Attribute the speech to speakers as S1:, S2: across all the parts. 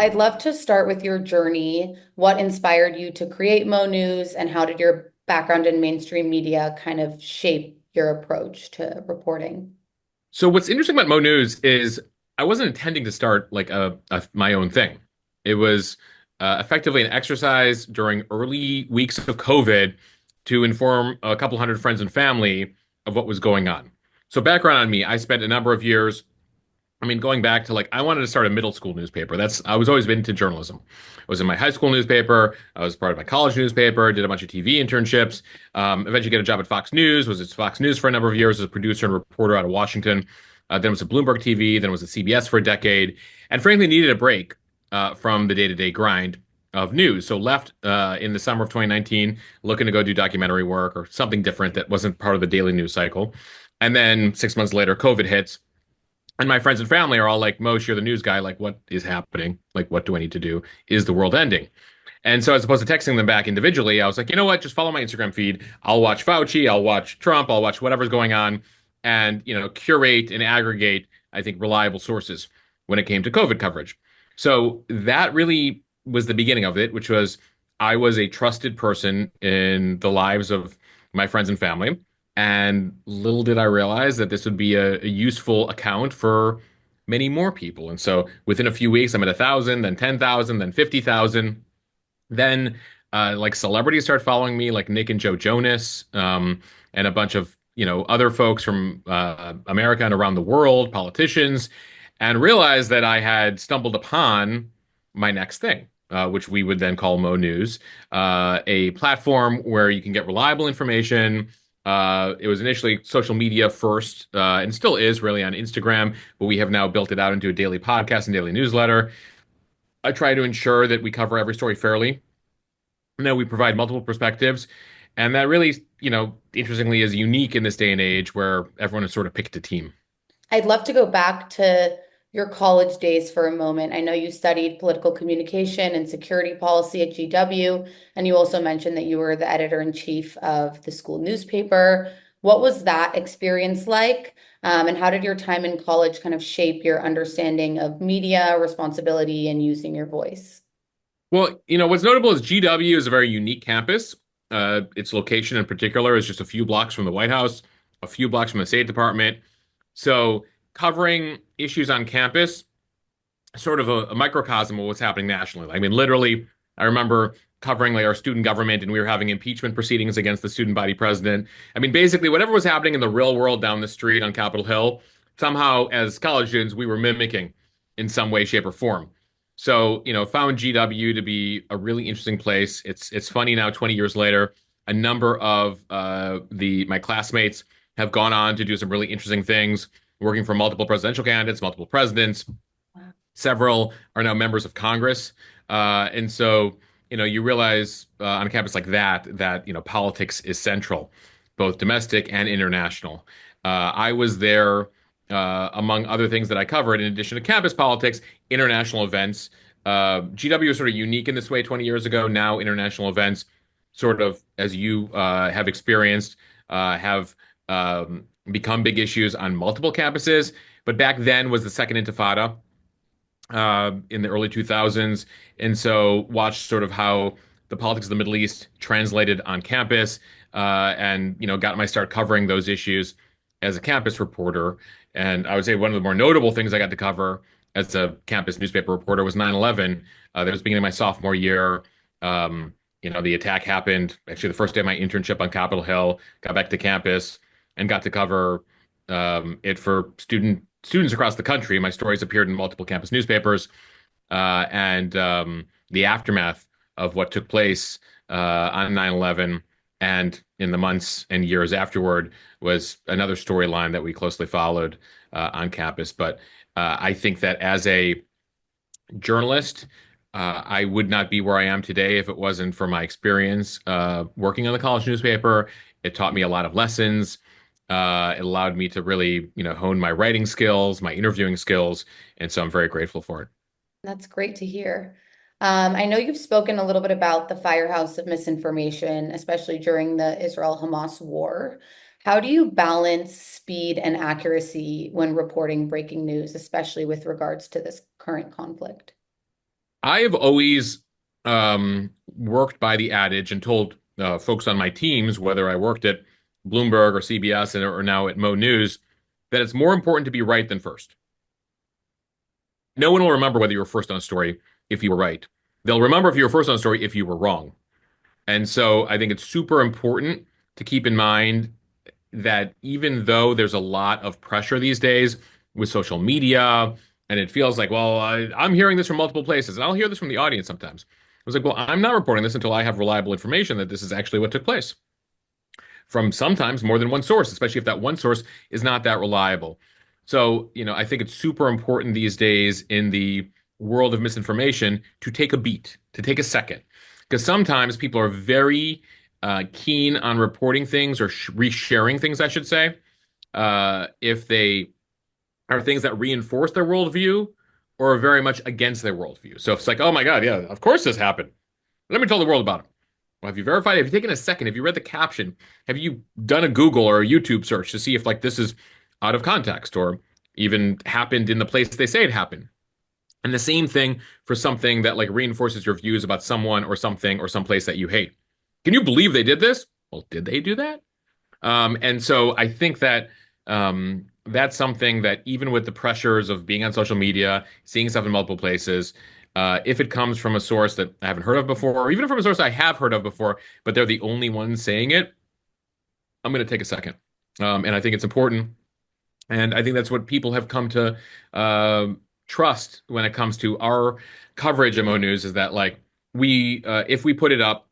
S1: I'd love to start with your journey. What inspired you to create Mo News, and how did your background in mainstream media kind of shape your approach to reporting?
S2: So what's interesting about Mo News is I wasn't intending to start like my own thing. It was effectively an exercise during early weeks of COVID to inform a couple hundred friends and family of what was going on. So background on me, I spent a number of years going back to like I wanted to start a middle school newspaper. I was always been into journalism. I was in my high school newspaper. I was part of my college newspaper. Did a bunch of TV internships. Eventually, get a job at Fox News. Was at Fox News for a number of years as a producer and reporter out of Washington. Then was at Bloomberg TV. Then was at CBS for a decade. And frankly, needed a break from the day-to-day grind of news. So left in the summer of 2019, looking to go do documentary work or something different that wasn't part of the daily news cycle. And then 6 months later, COVID hits. And my friends and family are all like, Mosh, you're the news guy. Like, what is happening? Like, what do I need to do? Is the world ending? And so, as opposed to texting them back individually, I was like, you know what? Just follow my Instagram feed. I'll watch Fauci. I'll watch Trump. I'll watch whatever's going on and, curate and aggregate, I think, reliable sources when it came to COVID coverage. So that really was the beginning of it, which was I was a trusted person in the lives of my friends and family. And little did I realize that this would be a useful account for many more people. And so within a few weeks, I'm at 1,000, then 10,000, then 50,000. Then like celebrities start following me, like Nick and Joe Jonas, and a bunch of, other folks from America and around the world, politicians, and realized that I had stumbled upon my next thing. Which we would then call Mo News, a platform where you can get reliable information. It was initially social media first, and still is really on Instagram, but we have now built it out into a daily podcast and daily newsletter. I try to ensure that we cover every story fairly, and that we provide multiple perspectives. And that really, interestingly, is unique in this day and age where everyone has sort of picked a team.
S1: I'd love to go back to your college days for a moment. I know you studied political communication and security policy at GW, and you also mentioned that you were the editor-in-chief of the school newspaper. What was that experience like? And how did your time in college kind of shape your understanding of media, responsibility, and using your voice?
S2: Well, what's notable is GW is a very unique campus. Its location in particular is just a few blocks from the White House, a few blocks from the State Department. So covering issues on campus, sort of a microcosm of what's happening nationally. I mean, literally, I remember covering like our student government and we were having impeachment proceedings against the student body president. I mean, basically, whatever was happening in the real world down the street on Capitol Hill, somehow as college students, we were mimicking in some way, shape, or form. So, found GW to be a really interesting place. It's funny now, 20 years later, a number of the my classmates have gone on to do some really interesting things, working for multiple presidential candidates, multiple presidents. Several are now members of Congress. And so, you realize on a campus like that, politics is central, both domestic and international. I was there, among other things that I covered, in addition to campus politics, international events. GW was sort of unique in this way 20 years ago. Now, international events, sort of as you have experienced, have become big issues on multiple campuses. But back then was the Second Intifada in the early 2000s. And so watched sort of how the politics of the Middle East translated on campus, and, got my start covering those issues as a campus reporter. And I would say one of the more notable things I got to cover as a campus newspaper reporter was 9/11. That was beginning of my sophomore year. The attack happened actually the first day of my internship on Capitol Hill, got back to campus and got to cover it for students across the country. My stories appeared in multiple campus newspapers, and the aftermath of what took place on 9/11 and in the months and years afterward was another storyline that we closely followed on campus. But I think that as a journalist, I would not be where I am today if it wasn't for my experience working on the college newspaper. It taught me a lot of lessons. It allowed me to really, hone my writing skills, my interviewing skills, and so I'm very grateful for it.
S1: That's great to hear. I know you've spoken a little bit about the firehouse of misinformation, especially during the Israel-Hamas war. How do you balance speed and accuracy when reporting breaking news, especially with regards to this current conflict?
S2: I have always worked by the adage and told folks on my teams, whether I worked at Bloomberg or CBS or now at Mo News, that it's more important to be right than first. No one will remember whether you were first on a story if you were right. They'll remember if you were first on a story if you were wrong. And so I think it's super important to keep in mind that even though there's a lot of pressure these days with social media, and it feels like, well, I'm hearing this from multiple places, and I'll hear this from the audience sometimes. I was like, well, I'm not reporting this until I have reliable information that this is actually what took place from sometimes more than one source, especially if that one source is not that reliable. So, I think it's super important these days in the world of misinformation to take a beat, to take a second, because sometimes people are very keen on reporting things or resharing things, I should say, if they are things that reinforce their worldview or are very much against their worldview. So if it's like, oh my God, yeah, of course this happened. Let me tell the world about it. Well, have you verified? Have you taken a second? Have you read the caption? Have you done a Google or a YouTube search to see if like this is out of context or even happened in the place they say it happened? And the same thing for something that like reinforces your views about someone or something or someplace that you hate. Can you believe they did this? Well, did they do that? And so I think that that's something that even with the pressures of being on social media, seeing stuff in multiple places, if it comes from a source that I haven't heard of before, or even from a source I have heard of before, but they're the only ones saying it, I'm going to take a second. And I think it's important. And I think that's what people have come to trust when it comes to our coverage of Mo News is that like if we put it up,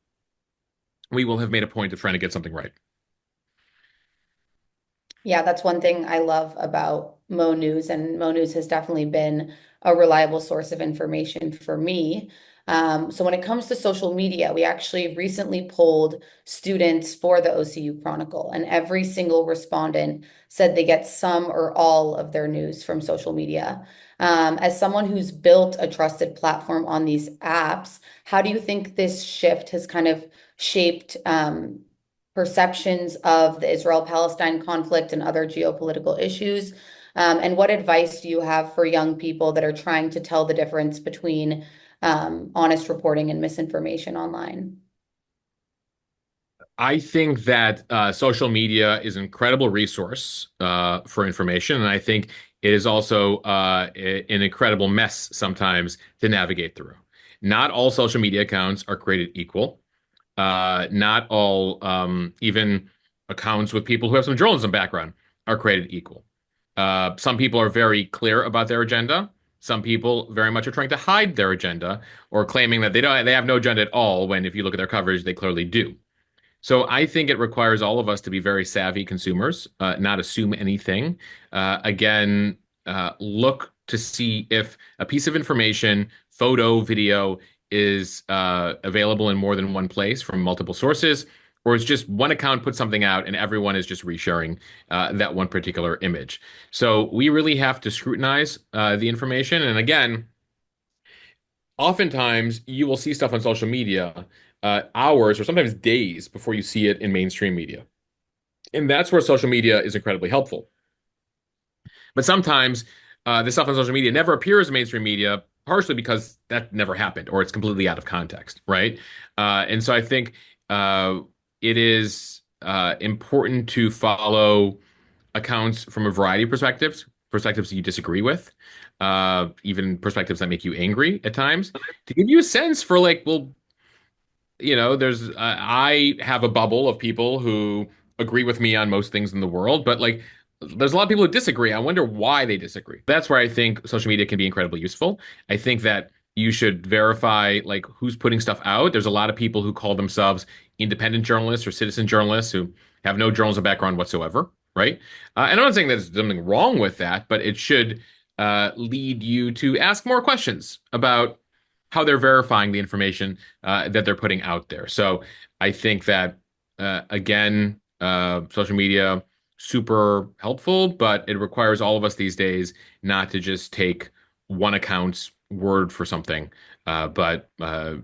S2: we will have made a point of trying to get something right.
S1: Yeah, that's one thing I love about Mo News, and Mo News has definitely been a reliable source of information for me. So when it comes to social media, we actually recently polled students for the OCU Chronicle, and every single respondent said they get some or all of their news from social media. As someone who's built a trusted platform on these apps, how do you think this shift has kind of shaped perceptions of the Israel-Palestine conflict and other geopolitical issues? And what advice do you have for young people that are trying to tell the difference between honest reporting and misinformation online?
S2: I think that social media is an incredible resource for information, and I think it is also an incredible mess sometimes to navigate through. Not all social media accounts are created equal. Not all, even accounts with people who have some journalism background are created equal. Some people are very clear about their agenda. Some people very much are trying to hide their agenda or claiming that they have no agenda at all, when if you look at their coverage, they clearly do. So I think it requires all of us to be very savvy consumers, not assume anything. Again, look to see if a piece of information, photo, video, is available in more than one place from multiple sources, or it's just one account put something out and everyone is just resharing that one particular image. So we really have to scrutinize the information. And again, oftentimes you will see stuff on social media hours or sometimes days before you see it in mainstream media. And that's where social media is incredibly helpful. But sometimes this stuff on social media never appears in mainstream media, partially because that never happened or it's completely out of context, right? And so I think it is important to follow accounts from a variety of perspectives, perspectives you disagree with, even perspectives that make you angry at times, to give you a sense for like, well, there's I have a bubble of people who agree with me on most things in the world, but like there's a lot of people who disagree. I wonder why they disagree. That's where I think social media can be incredibly useful. I think that you should verify like who's putting stuff out. There's a lot of people who call themselves independent journalists or citizen journalists who have no journalism background whatsoever, right? And I'm not saying there's something wrong with that, but it should lead you to ask more questions about how they're verifying the information that they're putting out there. So I think that again, social media super helpful, but it requires all of us these days not to just take one account's word for something, but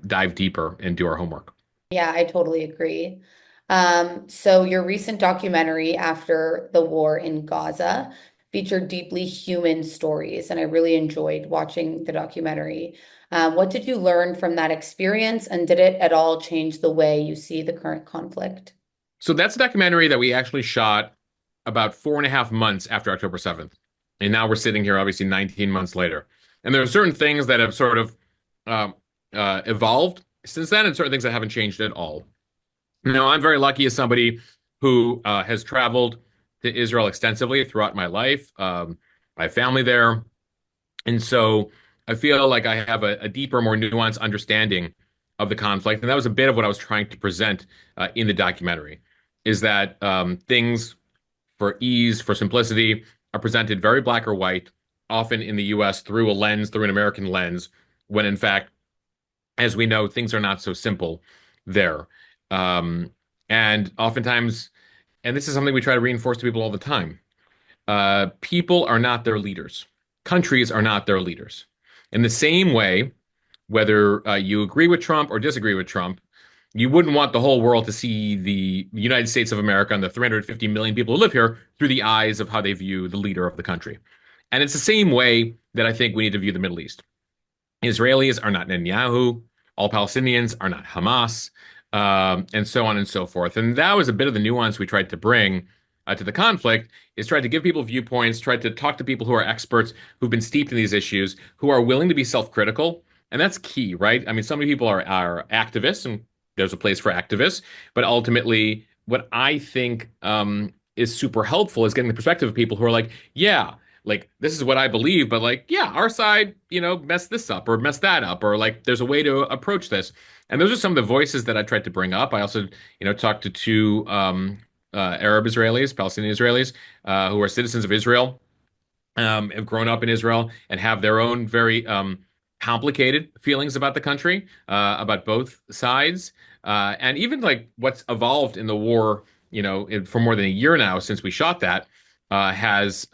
S2: dive deeper and do our homework.
S1: Yeah, I totally agree. So your recent documentary after the war in Gaza featured deeply human stories, and I really enjoyed watching the documentary. What did you learn from that experience, and did it at all change the way you see the current conflict?
S2: So that's a documentary that we actually shot about 4.5 months after October 7th. And now we're sitting here, obviously, 19 months later. And there are certain things that have sort of uh, evolved since then, and certain things that haven't changed at all. Now, I'm very lucky as somebody who has traveled to Israel extensively throughout my life. I have family there. And so I feel like I have a deeper, more nuanced understanding of the conflict. And that was a bit of what I was trying to present in the documentary, is that things for ease, for simplicity, are presented very black or white, often in the US through a lens, through an American lens, when in fact, as we know, things are not so simple there. Um, and oftentimes, and this is something we try to reinforce to people all the time, people are not their leaders. Countries are not their leaders. In the same way, whether you agree with Trump or disagree with Trump, you wouldn't want the whole world to see the United States of America and the 350 million people who live here through the eyes of how they view the leader of the country. And it's the same way that I think we need to view the Middle East. Israelis are not Netanyahu. All Palestinians are not Hamas, and so on and so forth. And that was a bit of the nuance we tried to bring to the conflict, is tried to give people viewpoints, tried to talk to people who are experts, who've been steeped in these issues, who are willing to be self-critical. And that's key, right? I mean, so many people are activists, and there's a place for activists. But ultimately, what I think is super helpful is getting the perspective of people who are like, yeah, like this is what I believe, but like, yeah, our side, messed this up or messed that up, or like there's a way to approach this. And those are some of the voices that I tried to bring up. I also, talked to two Arab Israelis, Palestinian Israelis, who are citizens of Israel, have grown up in Israel and have their own very complicated feelings about the country, about both sides, and even like what's evolved in the war, for more than a year now since we shot that, has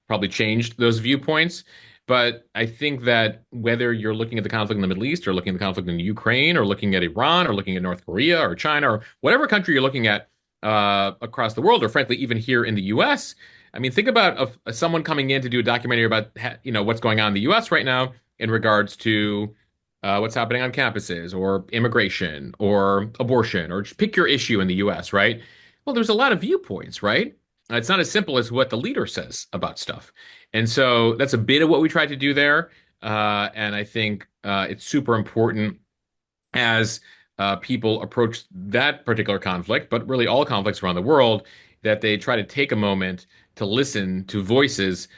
S2: probably changed those viewpoints. But I think that whether you're looking at the conflict in the Middle East or looking at the conflict in Ukraine or looking at Iran or looking at North Korea or China or whatever country you're looking at across the world, or frankly, even here in the US, I mean, think about someone coming in to do a documentary about what's going on in the U.S. right now in regards to what's happening on campuses, or immigration, or abortion, or just pick your issue in the U.S. Right? Well, there's a lot of viewpoints, right? It's not as simple as what the leader says about stuff, and so that's a bit of what we tried to do there. And I think it's super important as people approach that particular conflict, but really all conflicts around the world, that they try to take a moment to listen to voices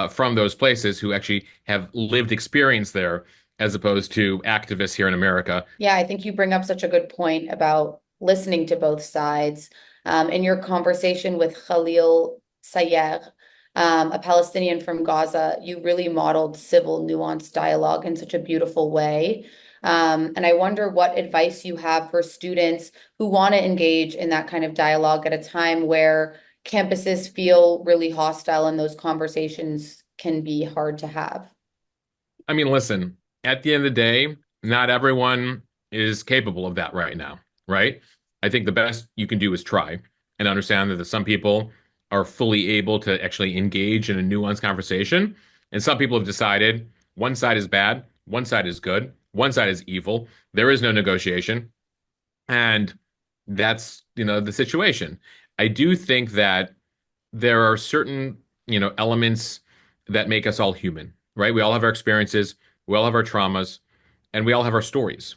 S2: from those places who actually have lived experience there, as opposed to activists here in America.
S1: Yeah, I think you bring up such a good point about listening to both sides. In your conversation with Khalil Sayer, a Palestinian from Gaza, you really modeled civil, nuanced dialogue in such a beautiful way. And I wonder what advice you have for students who want to engage in that kind of dialogue at a time where campuses feel really hostile and those conversations can be hard to have.
S2: I mean, listen, at the end of the day, not everyone is capable of that right now, right? I think the best you can do is try and understand that some people are fully able to actually engage in a nuanced conversation. And some people have decided one side is bad, one side is good, one side is evil. There is no negotiation. And that's, the situation. I do think that there are certain, elements that make us all human, right? We all have our experiences, we all have our traumas, and we all have our stories.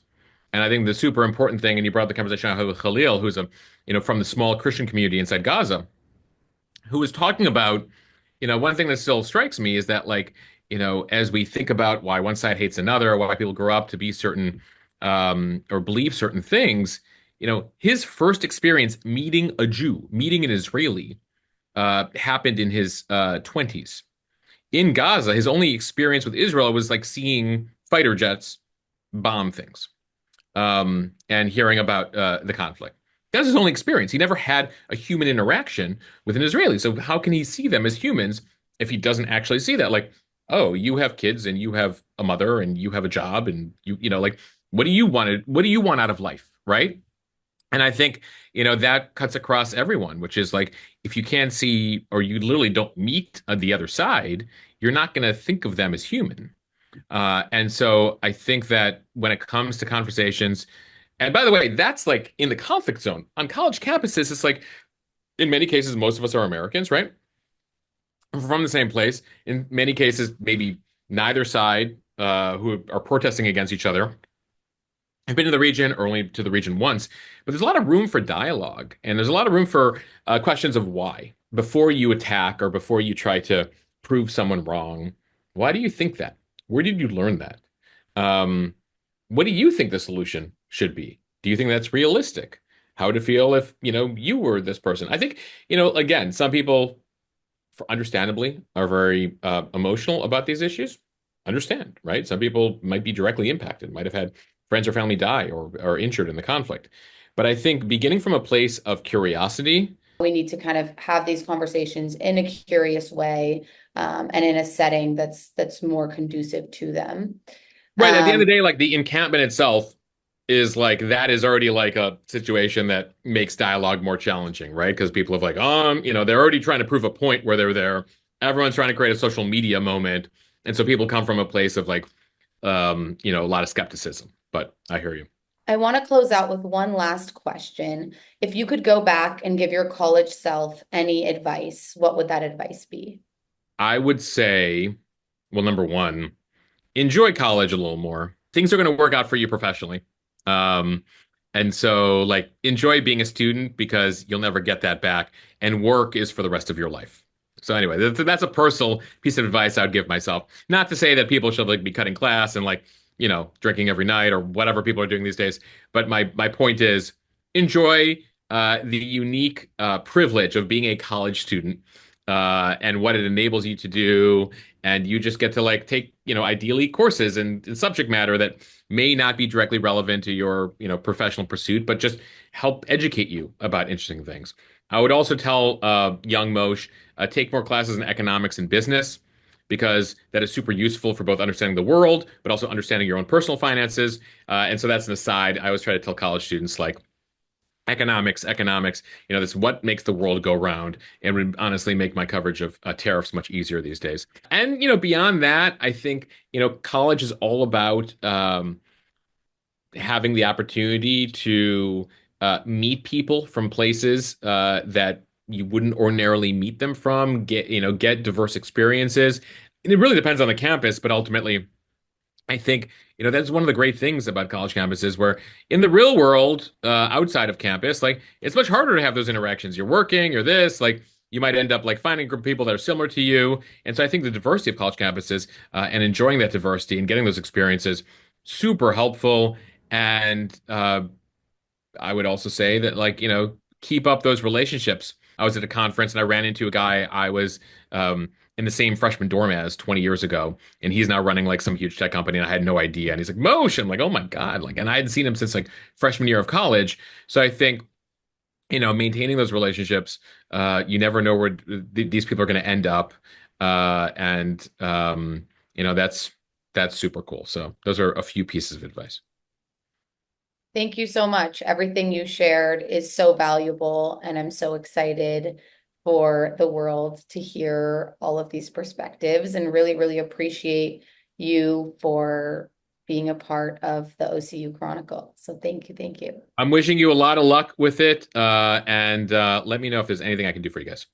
S2: And I think the super important thing, and you brought the conversation with Khalil, who's from the small Christian community inside Gaza, who was talking about, one thing that still strikes me is that, like, as we think about why one side hates another, or why people grow up to be certain, or believe certain things, his first experience meeting a Jew, meeting an Israeli, happened in his 20s. In Gaza, his only experience with Israel was like seeing fighter jets bomb things, and hearing about the conflict. That's his only experience. He never had a human interaction with an Israeli. So how can he see them as humans if he doesn't actually see that? Like, oh, you have kids and you have a mother and you have a job and like, what do you want out of life, right? And I think, that cuts across everyone, which is like if you can't see or you literally don't meet the other side, you're not going to think of them as human. And so I think that when it comes to conversations, and by the way, that's like in the conflict zone. On college campuses, it's like in many cases, most of us are Americans, right? From the same place. In many cases, maybe neither side who are protesting against each other have been to the region or only to the region once, but there's a lot of room for dialogue and there's a lot of room for questions of why before you attack or before you try to prove someone wrong. Why do you think that? Where did you learn that? Um, what do you think the solution should be? Do you think that's realistic? How would it feel if, you were this person? I think, again, some people understandably are very emotional about these issues. Understand, right? Some people might be directly impacted, might have had friends or family die or are injured in the conflict. But I think beginning from a place of curiosity.
S1: We need to kind of have these conversations in a curious way, and in a setting that's more conducive to them.
S2: Right. At the end of
S1: Um,
S2: the day, like the encampment itself is like that is already like a situation that makes dialogue more challenging, right? Because people have like, they're already trying to prove a point where they're there. Everyone's trying to create a social media moment. And so people come from a place of like, a lot of skepticism. But I hear you.
S1: I want to close out with one last question. If you could go back and give your college self any advice, what would that advice be?
S2: I would say, well, number one, enjoy college a little more. Things are going to work out for you professionally. Um, and so, like, enjoy being a student because you'll never get that back. And work is for the rest of your life. So anyway, that's a personal piece of advice I would give myself. Not to say that people should like be cutting class and like, drinking every night or whatever people are doing these days. But my point is enjoy the unique privilege of being a college student and what it enables you to do and you just get to like take ideally courses and subject matter that may not be directly relevant to your professional pursuit but just help educate you about interesting things. I would also tell young Mosh take more classes in economics and business because that is super useful for both understanding the world but also understanding your own personal finances, and so that's an aside. I always try to tell college students like economics, this what makes the world go round and would honestly make my coverage of tariffs much easier these days. And, beyond that, I think, college is all about having the opportunity to meet people from places that you wouldn't ordinarily meet them from, get diverse experiences. And it really depends on the campus, but ultimately, I think, that's one of the great things about college campuses where in the real world, outside of campus, like it's much harder to have those interactions. You're working, you're this, like you might end up like finding a group of people that are similar to you. And so I think the diversity of college campuses and enjoying that diversity and getting those experiences, super helpful. And I would also say that like, keep up those relationships. I was at a conference and I ran into a guy I was in the same freshman dorm as 20 years ago, and he's now running like some huge tech company, and I had no idea. And he's like, Mosh, I'm like, oh my God. Like, and I hadn't seen him since like freshman year of college. So I think, maintaining those relationships, you never know where these people are going to end up. And that's super cool. So those are a few pieces of advice.
S1: Thank you so much. Everything you shared is so valuable, and I'm so excited for the world to hear all of these perspectives and really, really appreciate you for being a part of the OCU Chronicle. So thank you. Thank you.
S2: I'm wishing you a lot of luck with it, and let me know if there's anything I can do for you guys.